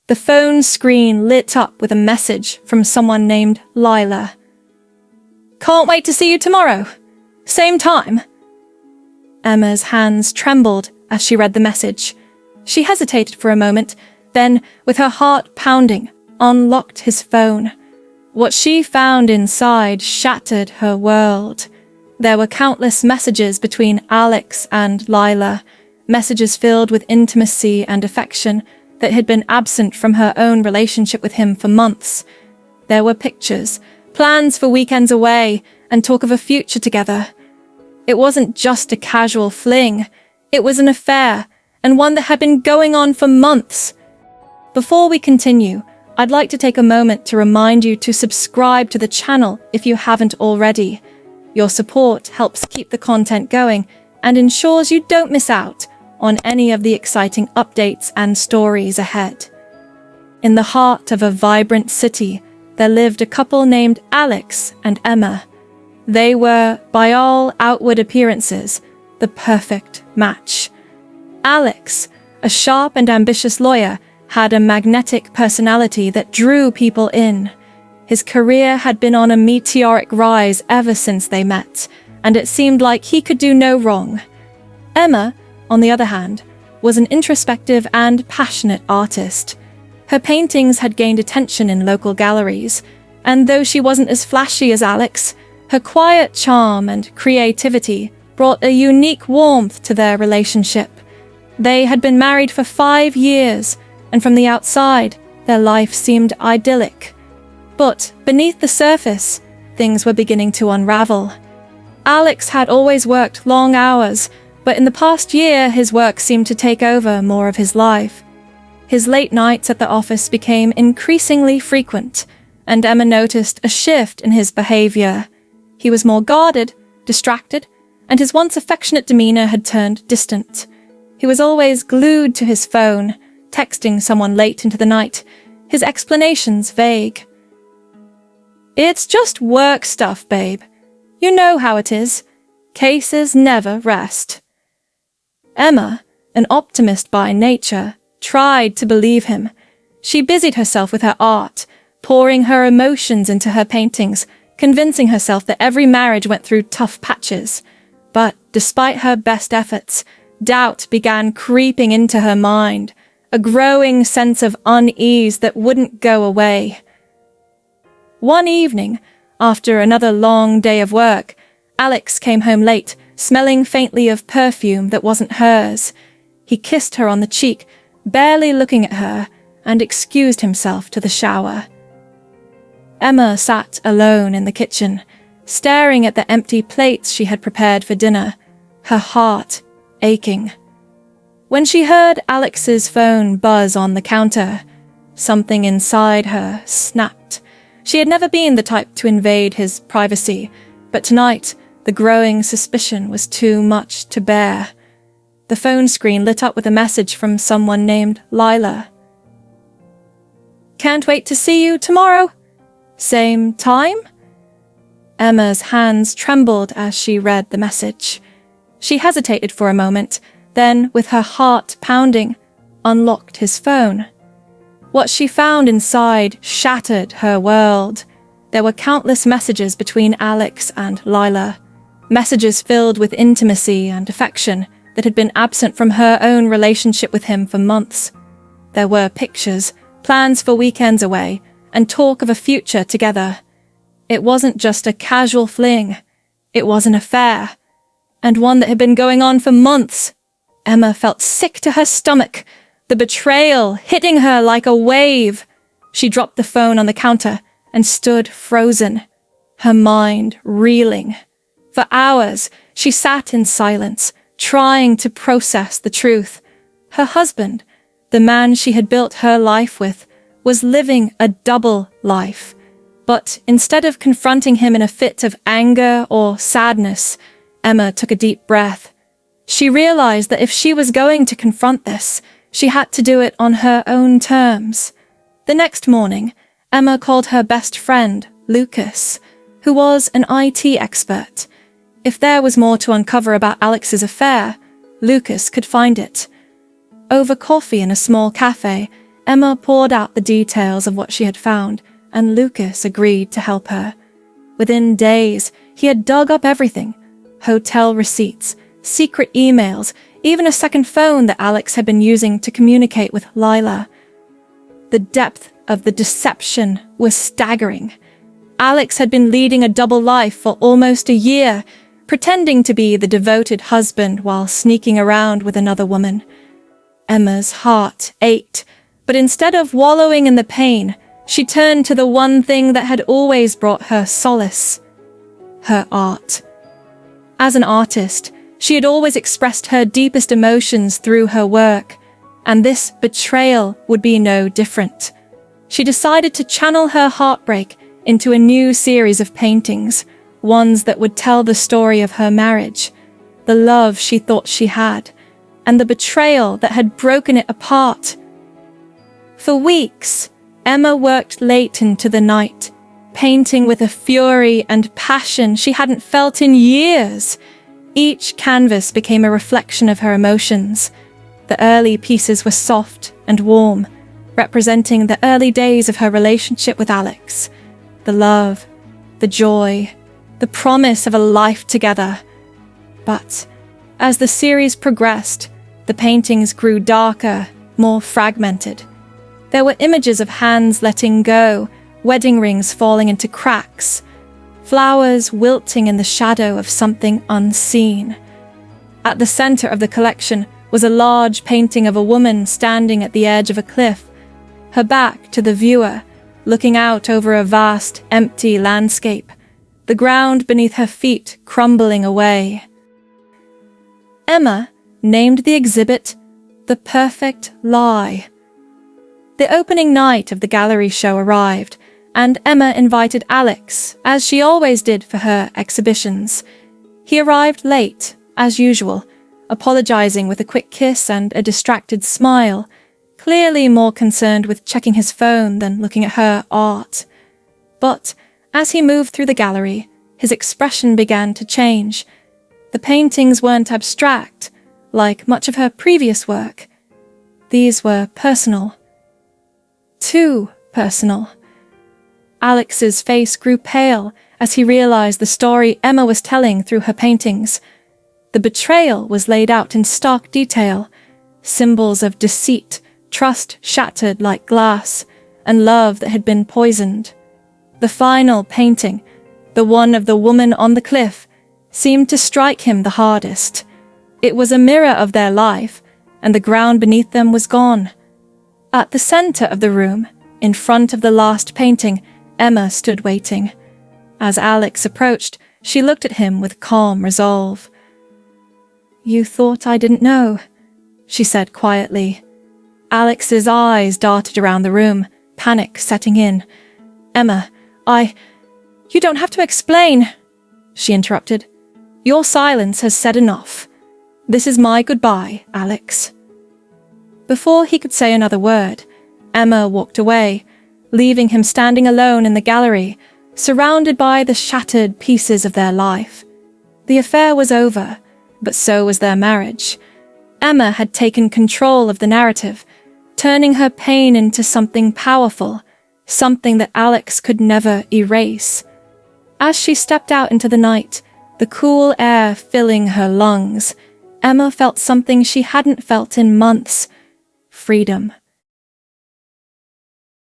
The phone screen lit up with a message from someone named Lila. "Can't wait to see you tomorrow. Same time." Emma's hands trembled as she read the message. She hesitated for a moment, then, with her heart pounding, unlocked his phone. What she found inside shattered her world. There were countless messages between Alex and Lila, messages filled with intimacy and affection that had been absent from her own relationship with him for months. There were pictures, plans for weekends away, and talk of a future together. It wasn't just a casual fling, it was an affair, and one that had been going on for months. Before we continue, I'd like to take a moment to remind you to subscribe to the channel if you haven't already. Your support helps keep the content going and ensures you don't miss out on any of the exciting updates and stories ahead. In the heart of a vibrant city, there lived a couple named Alex and Emma. They were, by all outward appearances, the perfect match. Alex, a sharp and ambitious lawyer, had a magnetic personality that drew people in. His career had been on a meteoric rise ever since they met, and it seemed like he could do no wrong. Emma, on the other hand, was an introspective and passionate artist. Her paintings had gained attention in local galleries, and though she wasn't as flashy as Alex, her quiet charm and creativity brought a unique warmth to their relationship. They had been married for 5 years, and from the outside, their life seemed idyllic. But beneath the surface, things were beginning to unravel. Alex had always worked long hours, but in the past year his work seemed to take over more of his life. His late nights at the office became increasingly frequent, and Emma noticed a shift in his behavior. He was more guarded, distracted, and his once affectionate demeanor had turned distant. He was always glued to his phone, texting someone late into the night, his explanations vague. "It's just work stuff, babe. You know how it is. Cases never rest." Emma, an optimist by nature, tried to believe him. She busied herself with her art, pouring her emotions into her paintings, convincing herself that every marriage went through tough patches. But despite her best efforts, doubt began creeping into her mind, a growing sense of unease that wouldn't go away. One evening, after another long day of work, Alex came home late, smelling faintly of perfume that wasn't hers. He kissed her on the cheek, barely looking at her, and excused himself to the shower. Emma sat alone in the kitchen, staring at the empty plates she had prepared for dinner, her heart aching. When she heard Alex's phone buzz on the counter, something inside her snapped. She had never been the type to invade his privacy, but tonight the growing suspicion was too much to bear. The phone screen lit up with a message from someone named Lila. "Can't wait to see you tomorrow. Same time?" Emma's hands trembled as she read the message. She hesitated for a moment, then, with her heart pounding, unlocked his phone. What she found inside shattered her world. There were countless messages between Alex and Lila, messages filled with intimacy and affection that had been absent from her own relationship with him for months. There were pictures, plans for weekends away, and talk of a future together. It wasn't just a casual fling, it was an affair, and one that had been going on for months. Emma felt sick to her stomach, the betrayal hitting her like a wave. She dropped the phone on the counter and stood frozen, her mind reeling. For hours, she sat in silence, trying to process the truth. Her husband, the man she had built her life with, was living a double life. But instead of confronting him in a fit of anger or sadness, Emma took a deep breath. She realized that if she was going to confront this, she had to do it on her own terms. The next morning, Emma called her best friend, Lucas, who was an IT expert. If there was more to uncover about Alex's affair, Lucas could find it. Over coffee in a small cafe, Emma poured out the details of what she had found, and Lucas agreed to help her. Within days, he had dug up everything: hotel receipts, secret emails, even a second phone that Alex had been using to communicate with Lila. The depth of the deception was staggering. Alex had been leading a double life for almost a year, pretending to be the devoted husband while sneaking around with another woman. Emma's heart ached, but instead of wallowing in the pain, she turned to the one thing that had always brought her solace: her art. As an artist, she had always expressed her deepest emotions through her work, and this betrayal would be no different. She decided to channel her heartbreak into a new series of paintings, ones that would tell the story of her marriage, the love she thought she had, and the betrayal that had broken it apart. For weeks, Emma worked late into the night, painting with a fury and passion she hadn't felt in years. Each canvas became a reflection of her emotions. The early pieces were soft and warm, representing the early days of her relationship with Alex. The love, the joy, the promise of a life together. But as the series progressed, the paintings grew darker, more fragmented. There were images of hands letting go, wedding rings falling into cracks, flowers wilting in the shadow of something unseen. At the center of the collection was a large painting of a woman standing at the edge of a cliff, her back to the viewer, looking out over a vast, empty landscape, the ground beneath her feet crumbling away. Emma named the exhibit "The Perfect Lie." The opening night of the gallery show arrived, and Emma invited Alex, as she always did for her exhibitions. He arrived late, as usual, apologizing with a quick kiss and a distracted smile, clearly more concerned with checking his phone than looking at her art. But as he moved through the gallery, his expression began to change. The paintings weren't abstract, like much of her previous work. These were personal. Too personal. Alex's face grew pale as he realized the story Emma was telling through her paintings. The betrayal was laid out in stark detail, symbols of deceit, trust shattered like glass, and love that had been poisoned. The final painting, the one of the woman on the cliff, seemed to strike him the hardest. It was a mirror of their life, and the ground beneath them was gone. At the center of the room, in front of the last painting, Emma stood waiting. As Alex approached, she looked at him with calm resolve. "You thought I didn't know," she said quietly. Alex's eyes darted around the room, panic setting in. "Emma, You don't have to explain," she interrupted. "Your silence has said enough. This is my goodbye, Alex." Before he could say another word, Emma walked away, leaving him standing alone in the gallery, surrounded by the shattered pieces of their life. The affair was over, but so was their marriage. Emma had taken control of the narrative, turning her pain into something powerful, something that Alex could never erase. As she stepped out into the night, the cool air filling her lungs, Emma felt something she hadn't felt in months: freedom.